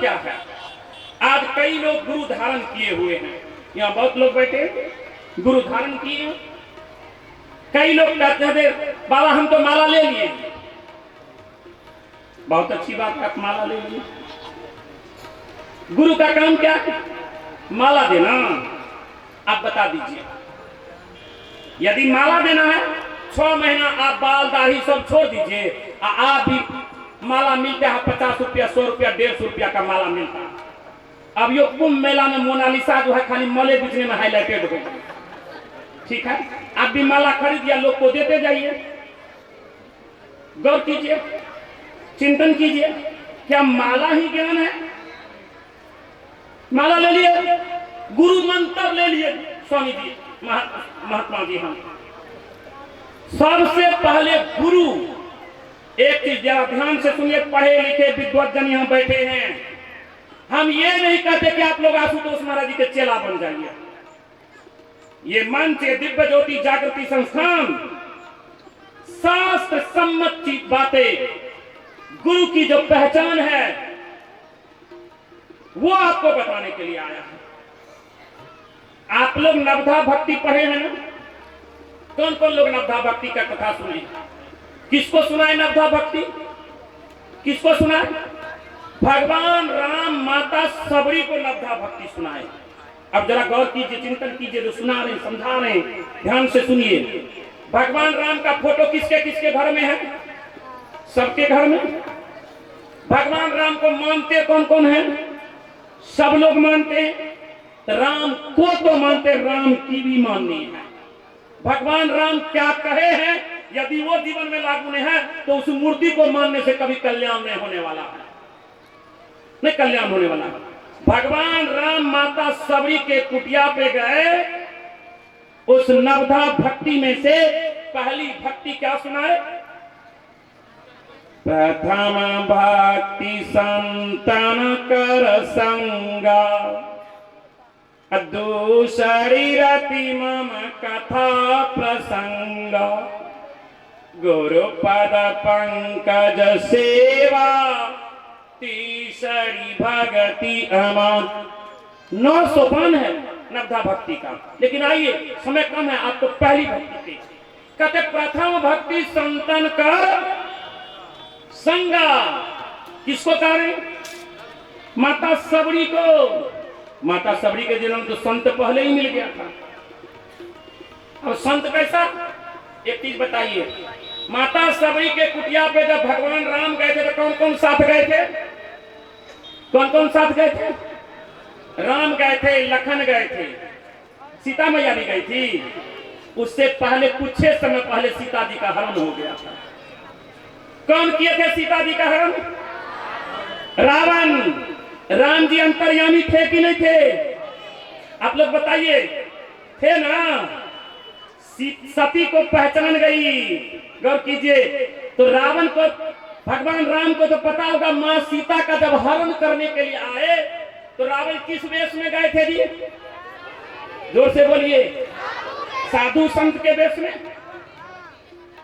क्या है? आज कई लोग गुरु धारण किए हुए हैं, यहाँ बहुत लोग बैठे गुरु धारण किए। कई लोग कहते हैं बाबा हम तो माला ले लिए। बहुत अच्छी बात है, आप माला ले लिए। गुरु का काम क्या है? माला देना। आप बता दीजिए, यदि माला देना है 6 महीना आप बाल दाढ़ी सब छोड़ दीजिए, आप भी माला मिलता है 50 रुपया, 100 रुपया, 150 रुपया का माला मिलता है। अब यो कुंभ मेला में मोनालिसा जो है खाली मले बिचने में हाईलाइटेड हो, ठीक है? आप भी माला खरीद या लोग को देते जाइए। गौर कीजिए, चिंतन कीजिए, क्या माला ही ज्ञान है? माला ले लिए, गुरु मंत्र ले लिए। स्वामी जी, महात्मा जी, हम सबसे पहले गुरु, एक चीज जरा ध्यान से सुनिए, पढ़े लिखे विद्वज्जन यहाँ बैठे हैं। हम ये नहीं कहते कि आप लोग आशुतोष महाराज जी के चेला बन जाइए। ये मंच, ये दिव्य ज्योति जागृति संस्थान शास्त्र सम्मत चीज बातें, गुरु की जो पहचान है वो आपको बताने के लिए आया है। आप लोग नवधा भक्ति पढ़े हैं ना? कौन कौन लोग नवधा भक्ति का कथा सुने? किसको सुनाए नवधा भक्ति? किसको सुनाए? भगवान राम माता सबरी को नवधा भक्ति सुनाए। अब जरा गौर कीजिए, चिंतन कीजिए, जो सुना रहे समझा रहे, ध्यान से सुनिए। भगवान राम का फोटो किसके किसके घर में है? सबके घर में। भगवान राम को मानते कौन कौन है? सब लोग मानते हैं। राम को तो मानते, राम की भी माननी है। भगवान राम क्या कहे हैं, यदि वो जीवन में लागू नहीं है तो उस मूर्ति को मानने से कभी कल्याण नहीं होने वाला है, नहीं कल्याण होने वाला है। भगवान राम माता सबरी के कुटिया पे गए, उस नवधा भक्ति में से पहली भक्ति क्या सुनाए? प्रथम भक्ति संतन कर संगा, दूसरी रति मम कथा प्रसंग, गुरु पद पंकज सेवा, तीसरी भक्ति अमान। 9 सोपान है नवधा भक्ति का, लेकिन आइए समय कम है, आपको पहली भक्ति थी। कहते प्रथम भक्ति संतन कर संगा। किसको कह रहे? माता सबरी को। माता सबरी के जन्म तो संत पहले ही मिल गया था। अब संत कैसा? एक चीज बताइए, माता सबरी के कुटिया पे जब भगवान राम गए थे तो कौन कौन साथ गए थे? कौन कौन साथ गए थे? राम गए थे, लखन गए थे, सीता मैया भी गई थी। उससे पहले कुछ समय पहले सीता जी का हरण हो गया था। कौन किए थे सीता जी का हरण? रावण। राम जी अंतर्यामी थे कि नहीं थे? आप लोग बताइए, थे ना? सती को पहचान गई। गौर कीजिए, तो रावण को, भगवान राम को तो पता होगा मां सीता का जब हरण करने के लिए आए तो रावण किस वेश में गए थे जी? जोर से बोलिए। साधु संत के वेश में।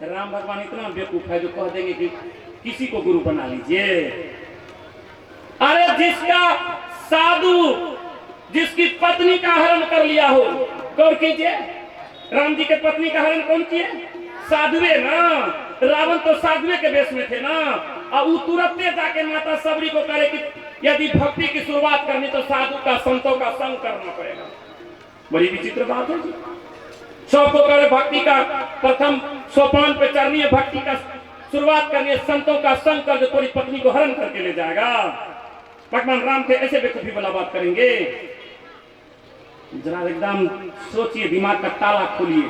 राम भगवान इतना बेवकूफ है जो कह देंगे कि किसी को गुरु बना लीजिए। अरे जिसका साधु, जिसकी पत्नी का हरण कर लिया हो, गौर कीजिए, राम जी के पत्नी का हरण कौन किए? साधुए ना। रावण तो साधुए के वेश में थे ना। और वो तुरंत जाके माता सबरी को करे कि यदि भक्ति की शुरुआत करनी तो साधु का, संतों का संग करना पड़ेगा। बड़ी विचित्र बात है जी। सबको करे भक्ति का प्रथम सोपान पे चढ़नी है, भक्ति का शुरुआत करनी है, संतों का संग कर, जो थोड़ी पत्नी को हरण करके ले जाएगा। भगवान राम थे ऐसे बेवकूफी वाला बात करेंगे? जरा एकदम सोचिए, दिमाग का ताला खोलिए।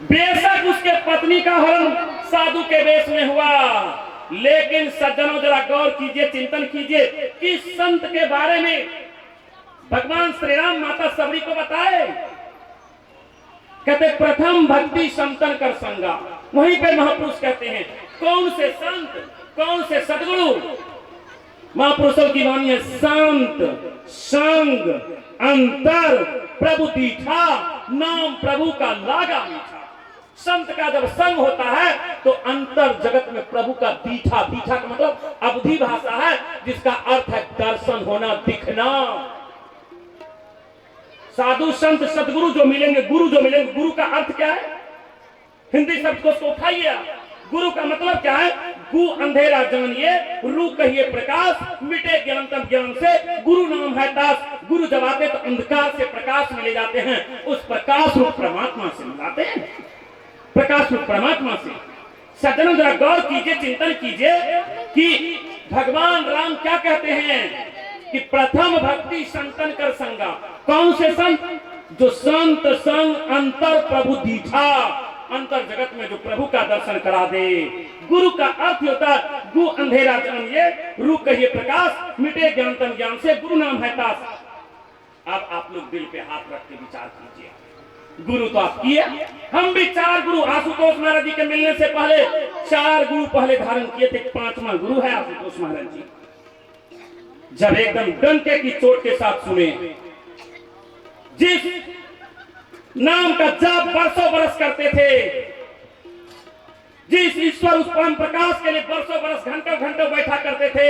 बेशक उसके पत्नी का हरण साधु के वेश में हुआ, लेकिन सज्जनों जरा गौर कीजिए, चिंतन कीजिए कि संत के बारे में भगवान श्री राम माता सबरी को बताए। कहते प्रथम भक्ति संतन कर संगा। वहीं पे महापुरुष कहते हैं कौन से संत, कौन से सदगुरु? महापुरुषों की वाणी है, संत संग अंतर प्रभु दीठा, नाम प्रभु का लागा मीठा। संत का जब संग होता है तो अंतर जगत में प्रभु का दीठा, दीठा का मतलब अवधि भाषा है जिसका अर्थ है दर्शन होना, दिखना। साधु संत सदगुरु जो मिलेंगे, गुरु जो मिलेंगे, गुरु का अर्थ क्या है? हिंदी शब्द को उसको उठाइए। गुरु का मतलब क्या है? गु अंधेरा जानिए, रू कहिए प्रकाश, मिटे ज्ञानतम ज्ञान से, गुरु नाम है दास। गुरु जब आते तो अंधकार से प्रकाश में ले जाते हैं, उस प्रकाश रूप परमात्मा से मिलाते हैं, प्रकाश रूप परमात्मा से। सज्जनों जरा गौर कीजिए, चिंतन कीजिए कि भगवान राम क्या कहते हैं कि प्रथम भक्ति संतन कर संगा। कौन से संत? जो संत संग अंतर प्रभु दीठा, अंतर जगत में जो प्रभु का दर्शन करा दे। गुरु का अर्थ होता है गु अंधेरा जानिए, रू कहिए प्रकाश, मिटे ज्ञानतम ज्ञान से, गुरु नाम है दास। अब आप लोग दिल पे हाथ रख के विचार कीजिए, गुरु तो आप किए, हम भी 4 गुरु आशुतोष महाराज जी के मिलने से पहले 4 गुरु पहले धारण किए थे। 5वां गुरु है आशुतोष महाराज जी। जब एकदम डंके की चोट के साथ सुने, जिस नाम का जाप बरसों बरस करते थे, जिस ईश्वर उस परम प्रकाश के लिए बरसों बरस घंटों घंटों बैठा करते थे,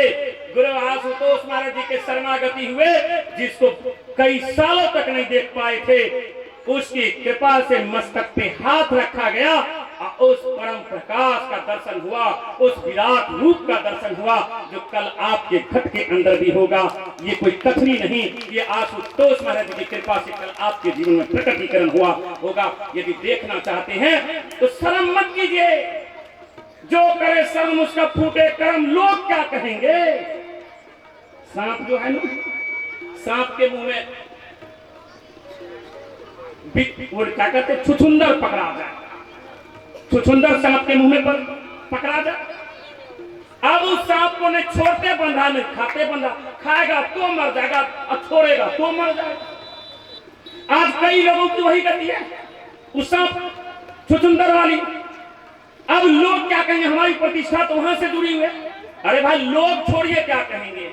गुरु आशुतोष महाराज जी के शरणागति हुए, जिसको कई सालों तक नहीं देख पाए थे, उसकी कृपा से मस्तक पे हाथ रखा गया और उस परम प्रकाश का दर्शन हुआ, उस विराट रूप का दर्शन हुआ जो कल आपके घट के अंदर भी होगा। ये कोई कथनी नहीं, ये आशुतोष महाराज की कृपा से कल आपके जीवन में प्रकटीकरण हुआ होगा। यदि देखना चाहते हैं तो शर्म मत कीजिए, जो करे शर्म उसका फूटे कर्म, लोग क्या कहेंगे। सांप जो है ना, सांप के मुंह में वो क्या कहते, छुछुंदर पकड़ा जाए, छुछुंदर सांप के मुंह में पर पकड़ा जाए। अब उस सांप को नहीं छोड़ते बंधा, नहीं खाते बंधा, खाएगा तो मर जाएगा और छोड़ेगा तो मर जाएगा। आज कई लोगों की वही गति है, उस सांप छुछुंदर वाली। अब लोग क्या कहेंगे, हमारी प्रतिष्ठा तो वहां से जुड़ी हुई है। अरे भाई लोग छोड़िए क्या कहेंगे,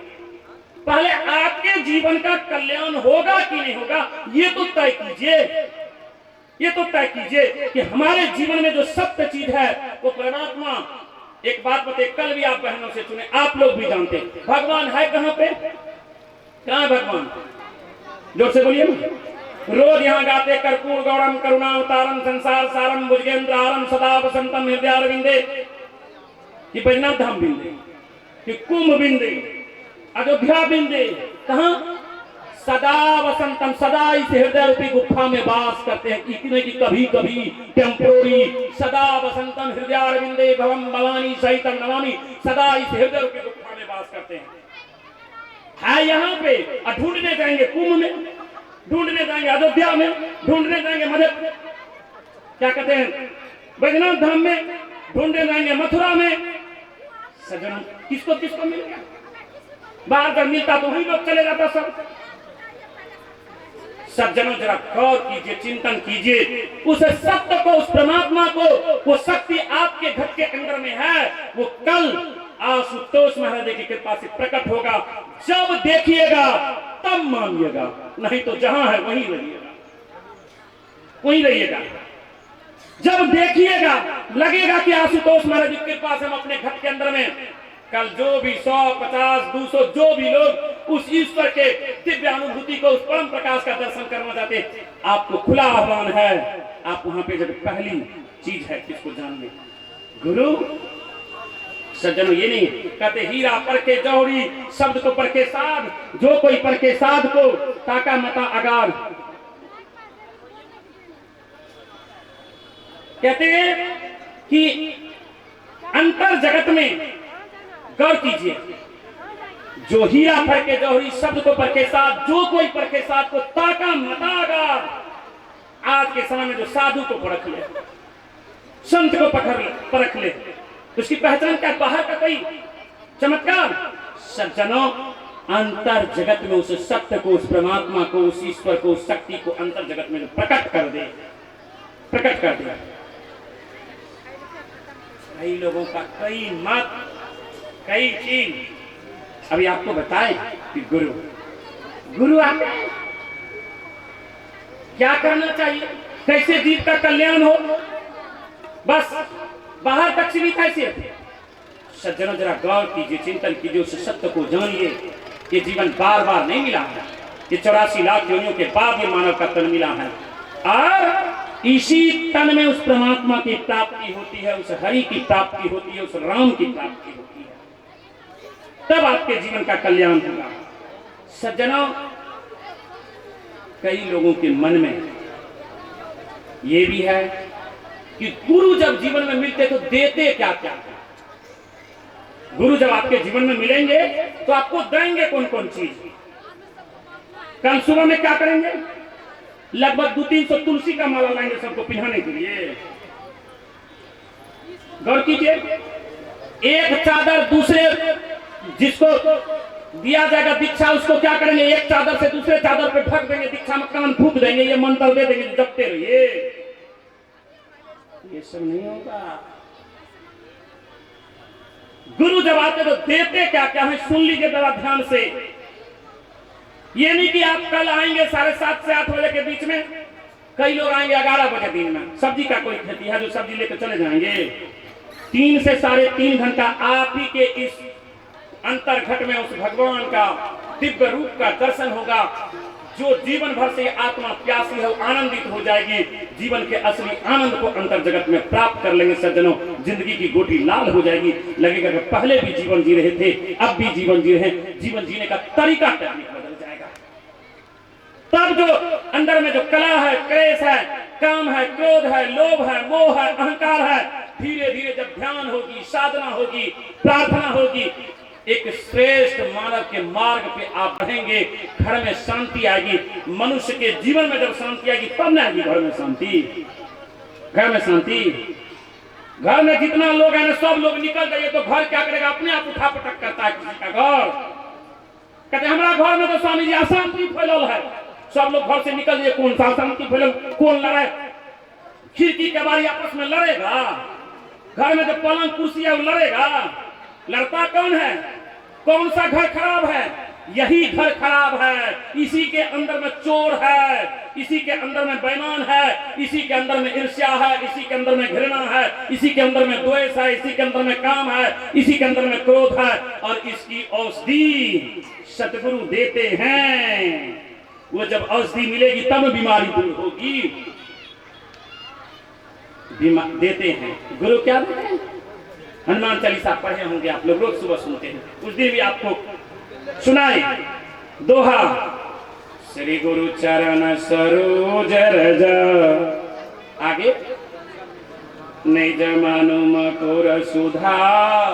पहले आपके जीवन का कल्याण होगा कि नहीं होगा ये तो तय कीजिए, ये तो तय कीजिए कि हमारे जीवन में जो सत्य चीज है वो परमात्मा। एक बात बताइए, कल भी आप बहनों से सुने, आप लोग भी जानते, भगवान है कहां पे? कहां है भगवान? जोर से बोलिए ना। रोज यहाँ गाते कर्पूर गौरम करुणावतारम संसार सारम भुजगेंद्रहारम सदा वसंतम हृदय अरविंदे। कि बैजनाथ धाम बिंदे, कि कुंभ बिंदे, अयोध्या बिंदे, कहां? सदा वसंतम, सदा इस हृदय रूपी गुफा में वास करते हैं। इतने की कभी कभी टेम्पोरी, सदा वसंतम हृदय अरविंदे भवम भवानी सहितम नमामि, सदा इस हृदय रूपी गुफा में वास करते हैं। है यहाँ पे, और ढूंढने जाएंगे कुंभ में, ढूंढने जाएंगे अयोध्या में, ढूंढने जाएंगे मध्य क्या कहते हैं बैजनाथ धाम में, ढूंढने जाएंगे मथुरा में। सज्जनों किसको किसको मिल गया? बाहर जब मिलता तो वही लोग चले जाता सब। सज्जनों जरा गौर कीजिए, चिंतन कीजिए, उस सत्य को, उस परमात्मा को, वो शक्ति आपके घर के अंदर में है, वो कल आशुतोष महाराज की कृपा से प्रकट होगा। जब देखिएगा तब मानिएगा, नहीं तो जहां है वहीं रहिएगा, वहीं रहिएगा। जब देखिएगा लगेगा कि आशुतोष महाराज की कृपा से हम अपने घर के अंदर में, कल जो भी 100, 50, 200 जो भी लोग उस ईश्वर के दिव्य अनुभूति को, उस परम प्रकाश का दर्शन करना चाहते, आपको खुला आह्वान है। आप वहां पे जब पहली चीज है किसको जान ले, गुरु। सज्जनों ये नहीं कहते हीरा परखे जौहरी, शब्द को परखे साध, जो कोई परखे साध को ताका मता अगार। कहते हैं कि अंतर जगत में गौर कीजिए, जो हीरा परखे जौहरी, शब्द को परखे साध, जो कोई परखे साध को ताका मता अगार। आज के समय में जो साधु को परख ले, संत को परख ले, उसकी पहचान क्या? बाहर का कोई चमत्कार। सज्जनों अंतर जगत में उस सत्य को, उस परमात्मा को, उस ईश्वर को, उस शक्ति को अंतर जगत में जो प्रकट कर दे, प्रकट कर दे। कई लोगों का कई मत, कई चीज। अभी आपको बताएं कि गुरु, गुरु आते हैं, क्या करना चाहिए, कैसे जीव का कल्याण हो। बस बाहर तक सीमित है सिर्फ। सज्जनों जरा गौर कीजिए, चिंतन कीजिए, उस सत्य को जानिए। ये जीवन बार बार नहीं मिला है, ये 84 लाख योनियों के बाद ये मानव का तन मिला है, और इसी तन में उस परमात्मा की प्राप्ति होती है, उस हरि की प्राप्ति होती है, उस राम की प्राप्ति होती है, तब आपके जीवन का कल्याण होगा। सज्जनों, कई लोगों के मन में ये भी है कि गुरु जब जीवन में मिलते तो देते क्या क्या। गुरु जब आपके जीवन में मिलेंगे तो आपको देंगे कौन कौन चीज। कल सुबह में क्या करेंगे? लगभग 200-300 तुलसी का माला लाएंगे सबको पिन्हाने के लिए। गौर कीजिए, एक चादर दूसरे जिसको दिया जाएगा दीक्षा, उसको क्या करेंगे? एक चादर से दूसरे चादर पे ढक देंगे, दीक्षा में कान फूक देंगे, ये मंत्र दे देंगे, जपते रहिए। ये सब नहीं होगा। गुरु जब आते तो देते क्या क्या है, सुन लीजिए जरा ध्यान से। ये नहीं कि आप कल आएंगे 7:30 से 8 बजे के बीच में। कई लोग आएंगे 11 बजे दिन में, सब्जी का कोई खेती है जो सब्जी लेकर चले जाएंगे। 3 से 3.5 घंटा आप ही के इस अंतर्घट में उस भगवान का दिव्य रूप का दर्शन होगा। जो जीवन भर से आत्मा प्यासी है वो आनंदित हो जाएगी, जीवन के असली आनंद को अंतर जगत में प्राप्त कर लेंगे। सज्जनों, जिंदगी की गोटी लाल हो जाएगी, लगेगा कि पहले भी जीवन जी रहे थे, अब भी जीवन जी रहे हैं। जीवन जीने का तरीका टेक्निक बदल जाएगा। तब जो अंदर में जो कला है, क्लेश है, काम है, क्रोध है, लोभ है, मोह है, अहंकार है, धीरे धीरे जब ध्यान होगी, साधना होगी, प्रार्थना होगी, एक श्रेष्ठ मानव के मार्ग पे आप बढ़ेंगे। घर में शांति आएगी। मनुष्य के जीवन में जब शांति आएगी तब ना आएगी घर में शांति। घर में शांति, घर में जितना लोग हैं ना सब लोग निकल जाइए तो घर क्या करेगा? अपने आप उठा पटक करता है किसी का घर। कहते हमारा घर में तो स्वामी जी अशांति फैलल है। सब लोग घर से निकल जाइए, कौन सा अशांति फैलल? कौन लड़े? खिड़की के बारी आपस में लड़ेगा? घर में जो पलंग कुर्सी है वो लड़ेगा? लड़ता कौन है? कौन सा घर खराब है? यही घर खराब है। इसी के अंदर में चोर है, इसी के अंदर में बेईमान है, इसी के अंदर में ईर्ष्या है, इसी के अंदर में घृणा है, इसी के अंदर में द्वेष है, इसी के अंदर में काम है, इसी के अंदर में क्रोध है। और इसकी औषधि सतगुरु देते हैं। वो जब औषधि मिलेगी तब बीमारी दूर होगी। देते हैं गुरु, क्या देते हैं? हनुमान चालीसा पढ़े होंगे आप लोग, रोज सुबह सुनते हैं। उस दिन भी आपको सुनाए दोहा, श्री गुरु चरण सरोज रज, आगे निज मनु मकुर सुधार,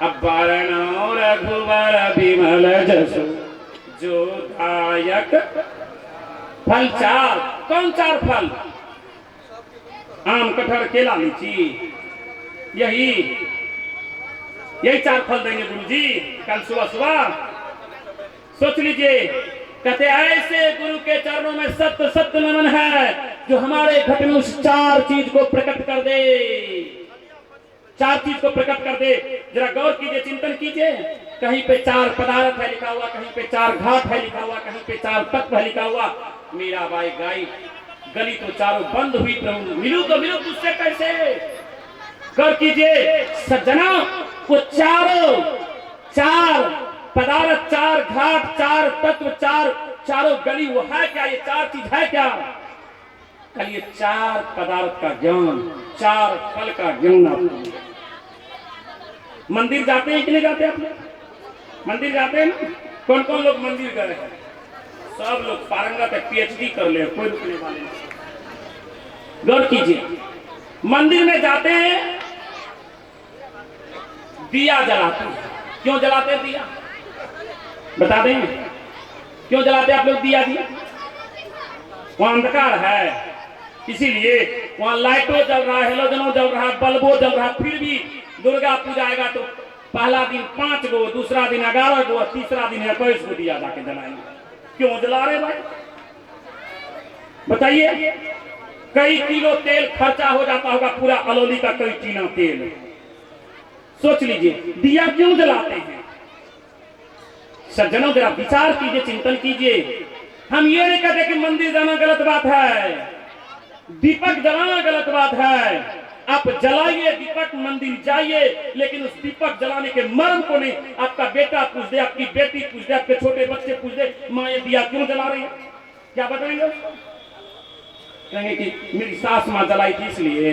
अवरण रघुवर विमल जसु, जो दायक फल 4। कौन 4 फल? आम, कटहल, केला, लीची, यही 4 फल देंगे गुरु जी कल सुबह सुबह। सोच लीजिए, कहते ऐसे गुरु के चरणों में सत्य सत्य नमन है जो हमारे घट में उस 4 चीज को प्रकट कर दे। 4 चीज को प्रकट कर दे। जरा गौर कीजिए, चिंतन कीजिए। कहीं पे 4 पदार्थ है लिखा हुआ, कहीं पे 4 घाट है लिखा हुआ, कहीं पे 4 तत्व है लिखा हुआ। मीराबाई गाई, गली तो चारों बंद हुई, प्रभु मिलू तो मिलू तुझसे कैसे? गौर कीजिए सज्जना, वो 4 पदार्थ, 4 घाट, 4 तत्व, चारों गली, वो है क्या? ये 4 चीज है क्या? कल ये 4 पदार्थ का ज्ञान, 4 फल का ज्ञान आपको। मंदिर जाते हैं कि नहीं जाते? आप मंदिर जाते हैं ना? कौन कौन लोग मंदिर गए हैं? सब लोग पारंगत है, PhD कर ले, कोई रुकने वाले नहीं। गौर कीजिए, मंदिर में जाते हैं, दिया जलाते हैं। क्यों जलाते हैं दिया? बता दें क्यों जलाते हैं आप लोग दिया? दिया वहां अंधकार है, इसीलिए वहां लाइटों जल रहा है, हेलोजनों जल रहा है, बल्बों जल रहा है। फिर भी दुर्गा पूजा आएगा तो पहला दिन 5 गो, दूसरा दिन 11 गो, तीसरा दिन 21 गो दिया जाके जलाएंगे। क्यों जला रहे भाई? बताइए। कई किलो तेल खर्चा हो जाता होगा, पूरा अलोली का कई टीना तेल। सोच लीजिए, दिया क्यों जलाते हैं? सज्जनों जरा विचार कीजिए, चिंतन कीजिए। हम ये नहीं कहते कि मंदिर जाना गलत बात है, दीपक जलाना गलत बात है, आप जलाइए दीपक, मंदिर जाइए, लेकिन उस दीपक जलाने के मर्म को नहीं। आपका बेटा पूछ दे, आपकी बेटी पूछ दे, आपके छोटे बच्चे पूछ दे, माँ ये दिया क्यों जला रही है, क्या बताएंगे? कहेंगे कि मेरी सास माँ जलाई थी इसलिए,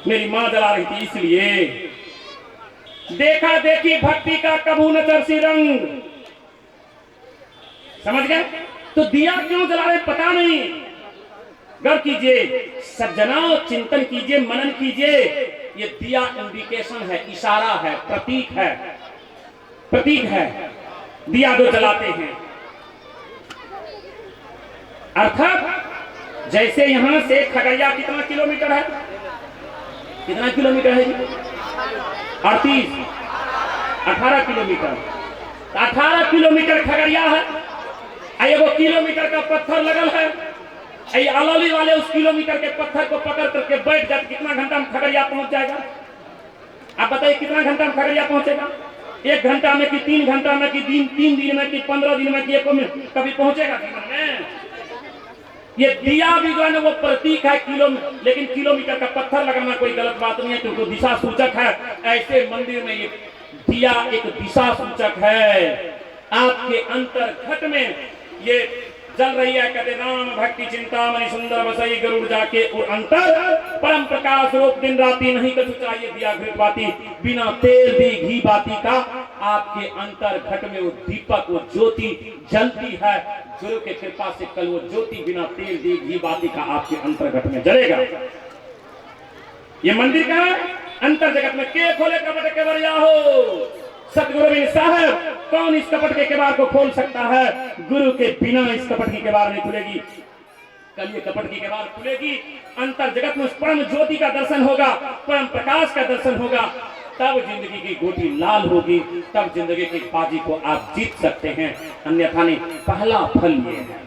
मेरी माँ जला रही थी इसलिए। देखा देखी भक्ति का कबू न चरसी रंग, समझ गए? तो दिया क्यों जला रहे पता नहीं। गौर कीजिए सज्जनाओं, चिंतन कीजिए, मनन कीजिए। ये दिया इंडिकेशन है, इशारा है, प्रतीक है, प्रतीक है। दिया जो जलाते हैं, अर्थात जैसे यहां से खगड़िया कितना किलोमीटर है, कितना किलोमीटर है जी? 18 किलोमीटर। 18 किलोमीटर खगड़िया है। एगो किलोमीटर का पत्थर लगल है, अलौली वाले उस किलोमीटर के पत्थर को पकड़ करके बैठ जाए, कितना घंटा में खगड़िया पहुंच जाएगा? आप बताइए कितना घंटा में खगड़िया पहुंचेगा? 1 घंटा में कि 3 घंटा में कि 3 दिन में कि 15 दिन में कि 1 में कभी पहुंचेगा जीवन में? ये दिया भी जो है ना वो प्रतीक है लेकिन किलोमीटर का पत्थर लगाना कोई गलत बात नहीं है, क्योंकि दिशा सूचक है। ऐसे मंदिर में ये दिया एक दिशा सूचक है। आपके अंतर घट में ये जल रही है, कहते राम भक्ति चिंतामणि सुंदर बसई गरुड़ जाके, और अंतर परम प्रकाश रूप दिन राती नहीं कछु चाहिए दिया घृत बाती, बिना तेल दी घी बाती का। आपके अंतर घट में वो दीपक, वो ज्योति जलती है। गुरु के कृपा से कल वो ज्योति बिना तेल दी घी बाती का आपके अंतर घट में जलेगा। ये मंदिर कहाँ है? अंतर जगत में। के खोले कपट के बरिया हो सतगुरु साहब, कौन इस कपट के किवाड़ को खोल सकता है? गुरु के बिना इस कपट की किवाड़ नहीं खुलेगी। कल ये कपट की किवाड़ खुलेगी, अंतर जगत में उस परम ज्योति का दर्शन होगा, परम प्रकाश का दर्शन होगा, तब जिंदगी की गोटी लाल होगी, तब जिंदगी की बाजी को आप जीत सकते हैं, अन्यथा नहीं। पहला फल ये है।